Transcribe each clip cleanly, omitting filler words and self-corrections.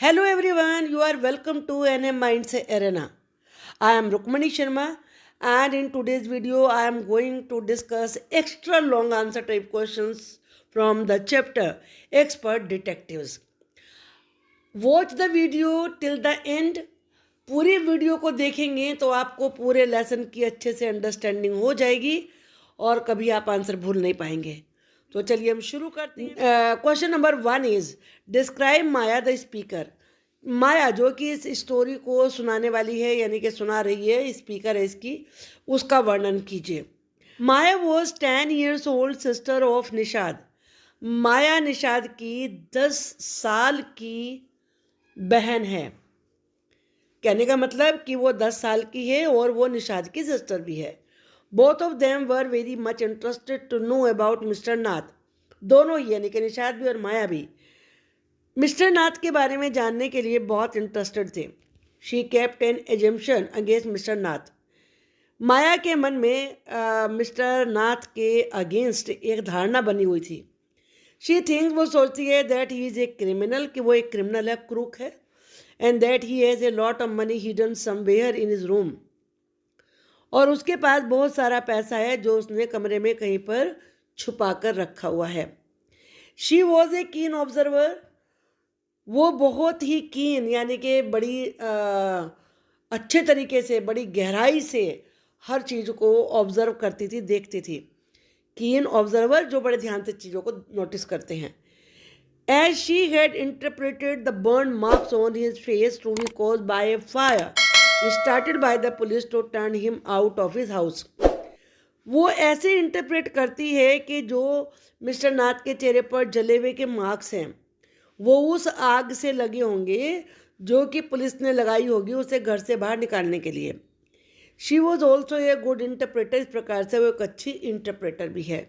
Hello everyone, you are welcome to NM Minds Arena. I am Rukmani Sharma and in today's video I am going to discuss extra long answer type questions from the chapter Expert Detectives. Watch the video till the end. पूरी video को देखेंगे तो आपको पूरे lesson की अच्छे से understanding हो जाएगी और कभी आप आंसर भूल नहीं पाएंगे। तो चलिए हम शुरू करते हैं। Question number 1 is describe Maya the speaker. Maya जो कि इस स्टोरी को सुनाने वाली है यानी कि सुना रही है, स्पीकर है इसकी, उसका वर्णन कीजिए। Maya was 10 years old sister of Nishad. Maya Nishad की 10 साल की बहन है। कहने का मतलब कि वो 10 साल की है और वो निषाद की सिस्टर भी है। Both of them were very much interested to know about mister Nath. दोनों ही यानी कि निषाद भी और माया भी मिस्टर नाथ के बारे में जानने के लिए बहुत इंटरेस्टेड थे। She kept an assumption against mister Nath. Maya के मन में मिस्टर नाथ के अगेंस्ट एक धारणा बनी हुई थी। शी थिंक्स, वो सोचती है, that he is a criminal, कि वो एक क्रिमिनल है, क्रूक है, and that he has a lot of money hidden somewhere in his room, और उसके पास बहुत सारा पैसा है जो उसने कमरे में कहीं पर छुपा कर रखा हुआ है। शी वॉज ए कीन ऑब्जर्वर। वो बहुत ही कीन यानी कि बड़ी अच्छे तरीके से, बड़ी गहराई से हर चीज़ को ऑब्जर्व करती थी, देखती थी। कीन ऑब्जर्वर जो बड़े ध्यान से चीज़ों को नोटिस करते हैं। As she had interpreted the burn marks on his face to be caused by a fire started by the police to turn him out of his house. वो ऐसे इंटरप्रेट करती है कि जो मिस्टर नाथ के चेहरे पर जले हुए के मार्क्स हैं वो उस आग से लगे होंगे जो कि पुलिस ने लगाई होगी उसे घर से बाहर निकालने के लिए। She was also a good interpreter. इस प्रकार से वो एक अच्छी इंटरप्रेटर भी है।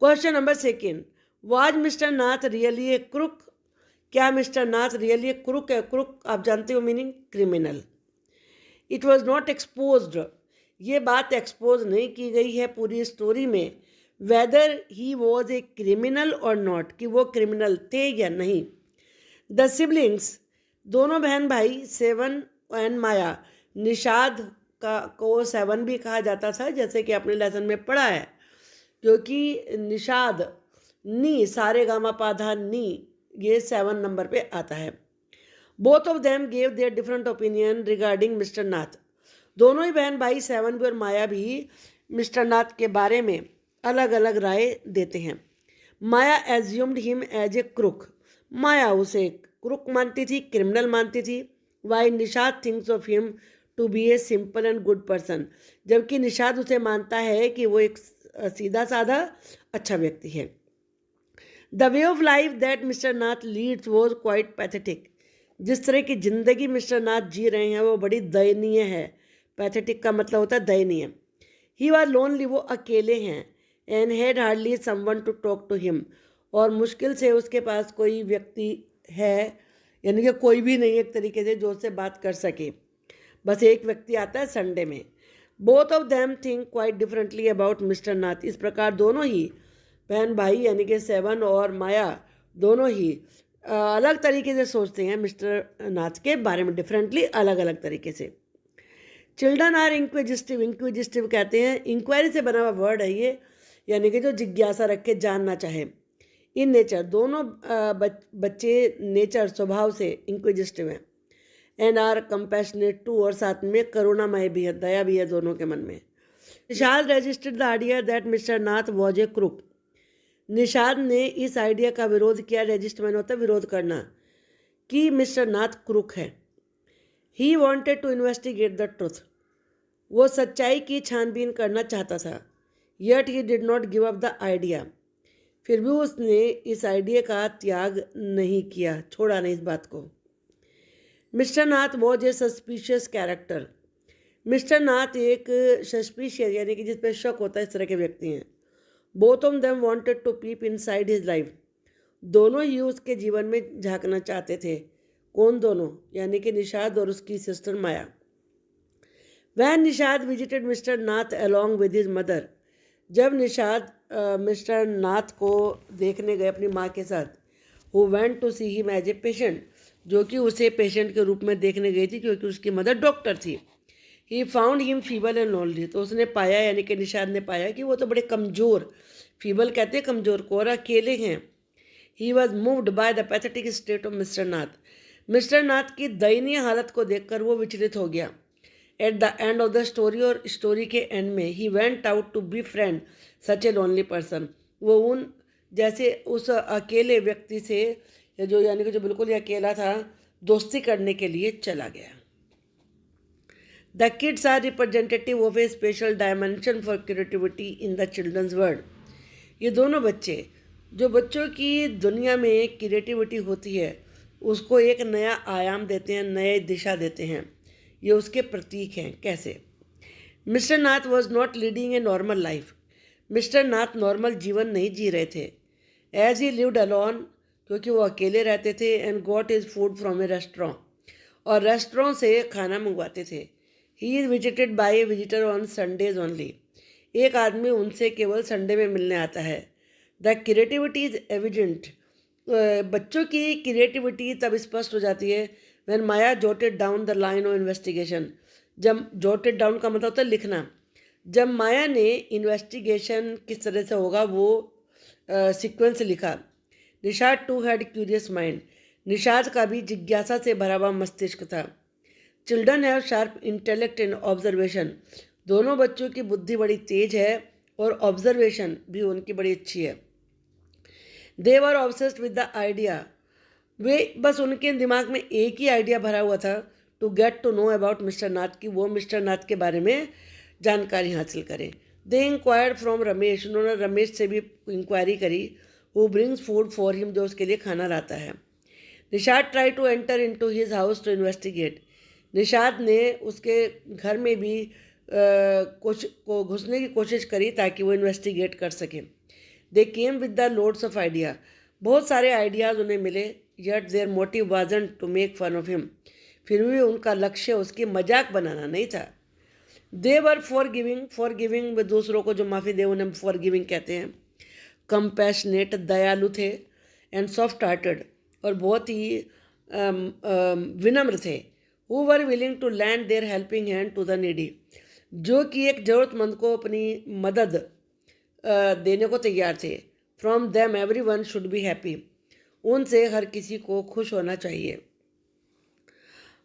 Question number 2, was mister Nath really a crook. क्या mister Nath really a crook है? क्रुक आप जानते हो meaning criminal. It was not exposed. ये बात एक्सपोज नहीं की गई है पूरी स्टोरी में, weather he was a criminal और नॉट, कि वो क्रिमिनल थे या नहीं। द सिबलिंग्स, दोनों बहन भाई, 7 एंड माया, निषाद को 7 भी कहा जाता था जैसे कि आपने लेसन में पढ़ा है, क्योंकि निषाद नी, सारे गामा पाधा नी, ये 7 नंबर पे आता है। Both of them gave their different opinion regarding mister Nath. दोनों ही बहन भाई 7 भी और माया भी मिस्टर नाथ के बारे में अलग अलग राय देते हैं। Maya assumed him as a crook. Maya उसे क्रुक मानती थी, क्रिमिनल मानती थी। Why Nishad thinks of him to be a simple and good person. जबकि निषाद उसे मानता है कि वो एक सीधा साधा अच्छा व्यक्ति है। The way of life that mister Nath leads was quite pathetic. जिस तरह की जिंदगी मिस्टर नाथ जी रहे हैं वो बड़ी दयनीय है। पैथेटिक का मतलब होता है दयनीय। ही वॉज लोनली, वो अकेले हैं, and had hardly someone to talk to him, और मुश्किल से उसके पास कोई व्यक्ति है, यानी कि कोई भी नहीं एक तरीके से जो उससे बात कर सके। बस एक व्यक्ति आता है संडे में। Both of them think quite differently about mister Nath. इस प्रकार दोनों ही बहन भाई यानी कि 7 और माया दोनों ही अलग तरीके से सोचते हैं मिस्टर नाथ के बारे में, डिफरेंटली, अलग अलग तरीके से। Children are इंक्विजिस्टिव। इंक्विजिस्टिव कहते हैं, इंक्वायरी से बना हुआ वर्ड है ये, यानी कि जो जिज्ञासा रखे, जानना चाहे। इन नेचर, दोनों बच्चे नेचर, स्वभाव से इंक्विजिस्टिव हैं। एंड आर कंपैशनेट टू, और साथ में करुणामय भी है, दया भी है दोनों के मन में। Nishad registered the idea that mister Nath was a crook. Nishad ने इस आइडिया का विरोध किया, रजिस्ट मैंने होता है विरोध करना, कि मिस्टर नाथ क्रुक है। He wanted to investigate the truth. वो सच्चाई की छानबीन करना चाहता था। Yet he did not give up the idea. फिर भी उसने इस आइडिया का त्याग नहीं किया, छोड़ा नहीं इस बात को। Mister Nath was a suspicious character. Mister Nath एक सस्पिशियस यानी कि जिस पर शक होता है, इस तरह के व्यक्ति हैं। Both of them wanted to peep inside his life. दोनों ही उसके जीवन में झांकना चाहते थे। कौन दोनों? यानी कि निषाद और उसकी sister Maya. When Nishad visited mister Nath along with his mother. जब निषाद मिस्टर नाथ को देखने गए अपनी माँ के साथ, who went to see him as a patient, जो कि उसे पेशेंट के रूप में देखने गई थी क्योंकि उसकी मदर डॉक्टर थी। He found him feeble and lonely, तो उसने पाया यानी कि निषाद ने पाया कि वो तो बड़े कमज़ोर, फीबल कहते हैं कमज़ोर को, और अकेले हैं। He was moved by the pathetic state of mister Nath, mister Nath की दयनीय हालत को देखकर वो विचलित हो गया। At the end of the story, और स्टोरी के एंड में, he went out to befriend such a lonely person, वो उन जैसे उस अकेले व्यक्ति से, जो यानी कि जो बिल्कुल ही अकेला था, दोस्ती करने के लिए चला गया। The kids are representative of a special dimension for creativity in the children's world, ये दोनों बच्चे, जो बच्चों की दुनिया में क्रिएटिविटी होती है उसको एक नया आयाम देते हैं, नए दिशा देते हैं, ये उसके प्रतीक हैं। कैसे? Mister Nath was not leading a normal life, mister Nath normal जीवन नहीं जी रहे थे। एज ही लिव्ड अलॉन, क्योंकि वो अकेले रहते थे, and got is food from A restaurant, और रेस्टोरेंट से खाना मंगवाते थे। He is visited by A visitor on Sundays only, एक आदमी उनसे केवल संडे में मिलने आता है। द क्रिएटिविटी इज एविडेंट, बच्चों की क्रिएटिविटी तब स्पष्ट हो जाती है when Maya jotted down the line of investigation, जब जोटेड डाउन का मतलब होता है लिखना, जब माया ने इन्वेस्टिगेशन किस तरह से होगा वो सीक्वेंस लिखा। Nishad too had curious mind, Nishad का भी जिज्ञासा से भरा हुआ मस्तिष्क था। Children have sharp intellect and observation, दोनों बच्चों की बुद्धि बड़ी तेज है और ऑब्जर्वेशन भी उनकी बड़ी अच्छी है। दे वर ऑब्सेस्ड विद द आइडिया, वे बस उनके दिमाग में एक ही आइडिया भरा हुआ था, to get to know about mister Nath, की वो मिस्टर नाथ के बारे में जानकारी हासिल करें। दे इंक्वायर्ड फ्रॉम रमेश, उन्होंने रमेश से भी इंक्वायरी करी, who brings food for him, जो उसके लिए खाना लाता है। Nishad try to enter in to his house to investigate, Nishad ने उसके घर में भी कुछ को घुसने की कोशिश करी ताकि वो इन्वेस्टिगेट कर सकें। They came with the loads of idea, बहुत सारे आइडियाज़ उन्हें मिले, yet their motive wasn't to make fun of him, फिर भी उनका लक्ष्य उसकी मजाक बनाना नहीं था। दे वर फॉर गिविंग में दूसरों को जो माफ़ी दे उन्हें फॉर गिविंग कहते हैं। कंपैशनेट, दयालु थे, एंड सॉफ्ट हार्टेड, और बहुत ही विनम्र थे। Who were willing to land their helping hand to the needy, जो कि एक ज़रूरतमंद को अपनी मदद देने को तैयार थे। From them everyone should be happy, उनसे हर किसी को खुश होना चाहिए।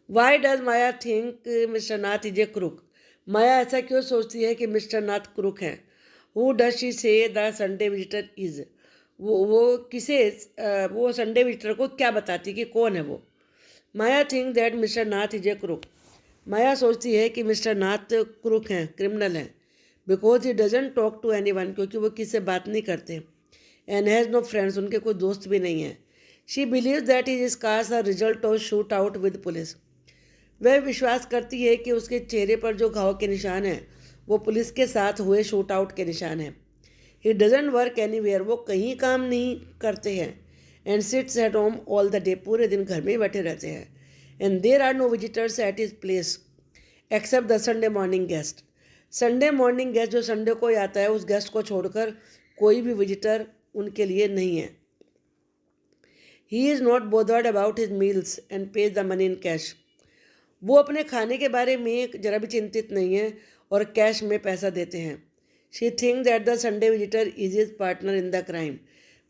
Why does Maya think mister Nath is a crook, Maya ऐसा क्यों सोचती है कि मिस्टर नाथ क्रूक हैं। Who does she say the Sunday visitor is, वो किसे वो संडे विजिटर को क्या बताती कि कौन है वो। Maya think that mister Nath is a crook, Maya सोचती है कि मिस्टर नाथ क्रूक हैं, क्रिमिनल हैं। Because he doesn't talk to anyone, क्योंकि वो किससे बात नहीं करते। एंड हैज़ नो फ्रेंड्स, उनके कोई दोस्त भी नहीं हैं। She believe that is scars are result of shoot out with police, वह विश्वास करती है कि उसके चेहरे पर जो घाव के निशान हैं वो पुलिस के साथ हुए शूट आउट के निशान हैं। He doesn't work anywhere, वो कहीं काम नहीं करते हैं। And sits at home all the day, पूरे दिन घर में ही बैठे रहते हैं। And there are no visitors at his place except the Sunday morning guest, Sunday morning guest जो संडे को ही आता है, उस गेस्ट को छोड़कर कोई भी विजिटर उनके लिए नहीं है। He is not bothered about his meals and pays the money in cash, वो अपने खाने के बारे में जरा भी चिंतित नहीं है और कैश में पैसा देते हैं। She think that the Sunday visitor is his partner in the crime,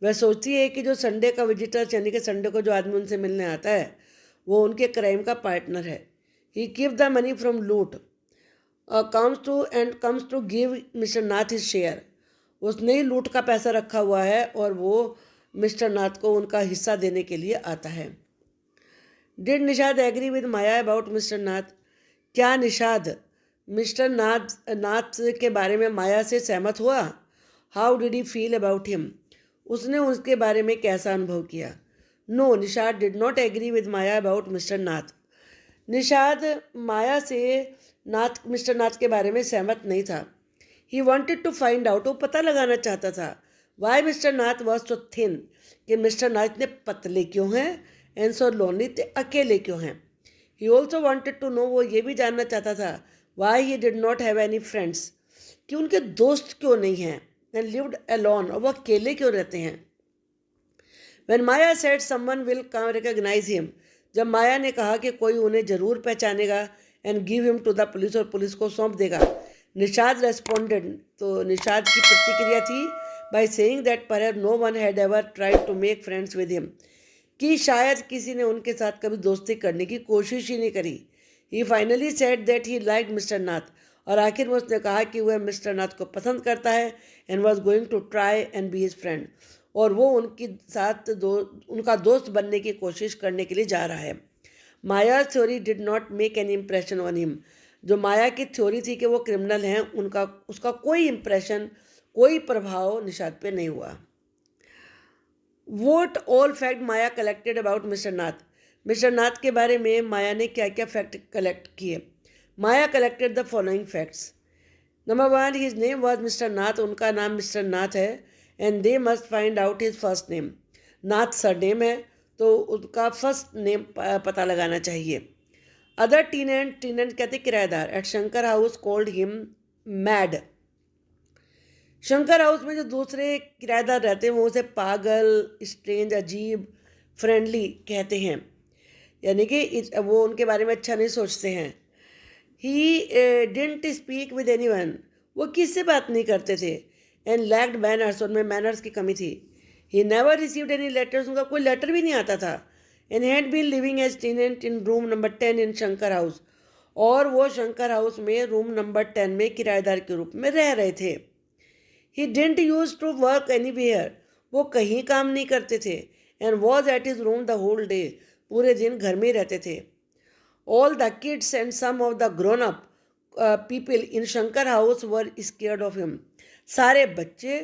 वह सोचती है कि जो संडे का विजिटर यानी कि संडे को जो आदमी उनसे मिलने आता है वो उनके क्राइम का पार्टनर है। He keep the money from loot comes to give mister Nath his share, उसने ही लूट का पैसा रखा हुआ है और वो मिस्टर नाथ को उनका हिस्सा देने के लिए आता है। Did Nishad agree with Maya about mister Nath, क्या निषाद मिस्टर नाथ के बारे में माया से सहमत हुआ। How did he feel about him, उसने उसके बारे में कैसा अनुभव किया। No, Nishad did not agree with Maya about mister Nath, Nishad Maya से मिस्टर नाथ के बारे में सहमत नहीं था। He wanted to find out, वो पता लगाना चाहता था why mister Nath was so thin, कि मिस्टर नाथ इतने पतले क्यों हैं, एंड सो लोनली, अकेले क्यों हैं। He also wanted to know, वो ये भी जानना चाहता था why he did not have any friends, कि उनके दोस्त क्यों नहीं हैं, एंड लिव्ड अलोन, और वो अकेले क्यों रहते हैं। When Maya said someone will come recognize him, जब माया ने कहा कि कोई उन्हें जरूर पहचानेगा and give him to the police और पुलिस को सौंप देगा, निशाद responded, तो निशाद की प्रतिक्रिया थी by saying that perhaps no one had ever tried to make friends with him, कि शायद किसी ने उनके साथ कभी दोस्ती करने की कोशिश ही नहीं करी. He finally said that he liked Mr. Nath, और आखिर में उसने कहा कि वह मिस्टर नाथ को पसंद करता है and was going to try and be his friend, और वो उनके साथ उनका दोस्त बनने की कोशिश करने के लिए जा रहा है. Maya theory did not make any impression on him, जो माया की थ्योरी थी कि वो क्रिमिनल हैं, उसका कोई इम्प्रेशन, कोई प्रभाव निशाद पे नहीं हुआ. What all fact Maya collected about mister Nath, mister Nath के बारे में माया ने क्या क्या फैक्ट कलेक्ट किए. Maya collected the following facts. Number 1, his name was mister Nath, उनका नाम मिस्टर नाथ है. And they must find out his first name. Nath surname है तो उनका फर्स्ट नेम पता लगाना चाहिए. अदर टीनेंट कहते किराएदार at Shankar house called him mad. Shankar house में जो दूसरे किराएदार रहते हैं वो उसे पागल, स्ट्रेंज, अजीब, फ्रेंडली कहते हैं, यानी कि वो उनके बारे में अच्छा नहीं सोचते हैं. He didn't speak with anyone, वो किससे बात नहीं करते थे. एंड लैक्ड मैनर्स, उनमें मैनर्स की कमी थी. He never received any letters, उनका कोई लेटर भी नहीं आता था. And had been living as tenant in room number 10 in Shankar house, और वो शंकर हाउस में रूम नंबर 10 में किराएदार के रूप में रह रहे थे. He didn't use to work anywhere, वो कहीं काम नहीं करते थे. And was at his room the whole day, पूरे दिन घर में ही रहते थे. All the kids and some of the grown-up people in Shankar house were scared of him. सारे बच्चे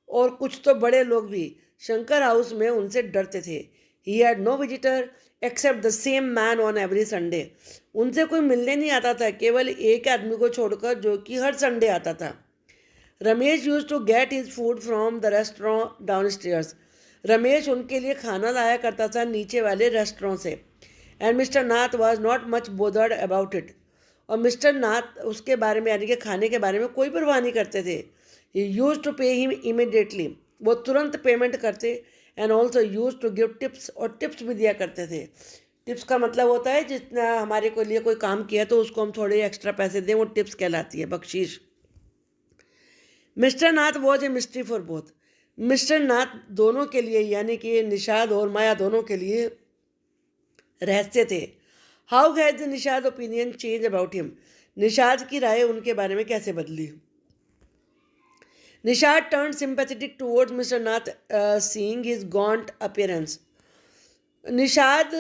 और कुछ तो बड़े लोग भी शंकर हाउस में उनसे डरते थे. He had no visitor except the same man on every Sunday. उनसे कोई मिलने नहीं आता था, केवल एक आदमी को छोड़कर जो कि हर संडे आता था. Ramesh used to get his food from the restaurant downstairs. Ramesh उनके लिए खाना लाया करता था नीचे वाले रेस्टोरेंट से. And mister Nath was not much bothered about it, और मिस्टर नाथ उसके बारे में यानी कि खाने के बारे में कोई परवाह नहीं करते थे. He used to pay him immediately, वो तुरंत पेमेंट करते. And also used to give tips, और टिप्स भी दिया करते थे. टिप्स का मतलब होता है जितना हमारे को लिए कोई काम किया तो उसको हम थोड़े एक्स्ट्रा पैसे दें, वो टिप्स कहलाती है, बख्शीश. Mister Nath was a mystery for both, mister Nath दोनों के लिए यानी कि निशाद और माया दोनों के लिए रहस्य थे. How has the Nishad opinion change about him, Nishad की राय उनके बारे में कैसे बदली. Nishad turn sympathetic towards mister Nath seeing his gaunt appearance. Nishad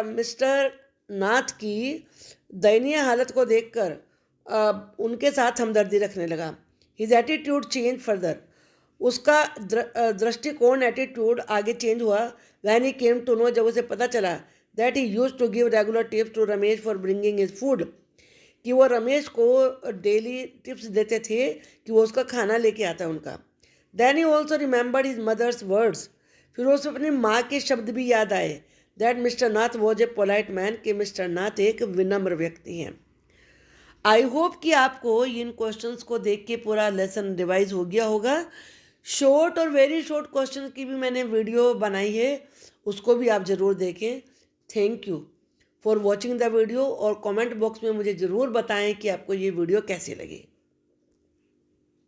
mister Nath की दयनीय हालत को देखकर उनके साथ हमदर्दी रखने लगा. हिज एटीट्यूड चेंज फर्दर, उसका दृष्टिकोण एटीट्यूड आगे चेंज हुआ. When he came to know, जब उसे पता चला that he used to give regular tips to Ramesh for bringing his food, कि वो रमेश को डेली टिप्स देते थे कि वो उसका खाना लेके आता उनका. Then he also remembered his mother's words, फिर उसे अपनी माँ के शब्द भी याद आए. That Mr. Nath was a polite man, कि मिस्टर नाथ एक विनम्र व्यक्ति हैं. आई होप कि आपको इन क्वेश्चंस को देख के पूरा लेसन रिवाइज हो गया होगा. शॉर्ट और वेरी शॉर्ट क्वेश्चन की भी मैंने वीडियो बनाई है, उसको भी आप ज़रूर देखें. Thank you for watching the video, और कमेंट बॉक्स में मुझे ज़रूर बताएं कि आपको ये वीडियो कैसी लगी.